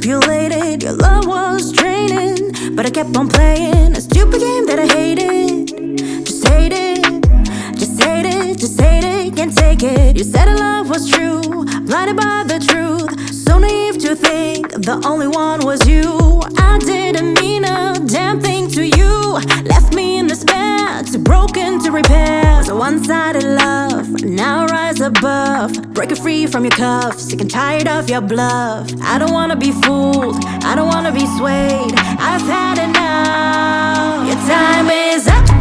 manipulated. Your love was draining, but I kept on playing a stupid game that I hated. Just hate it, just hate it, just hate it, can't take it. You said our love was true, blinded by the truth. So naive to think the only one was you. I didn't mean a damn thing to you. Left me in despair, too broken to repair. Was a one-sided love, now rise above. Break free from your cuffs, sick and tired of your bluff. I don't wanna be fooled, I don't wanna be swayed. I've had enough. Your time is up.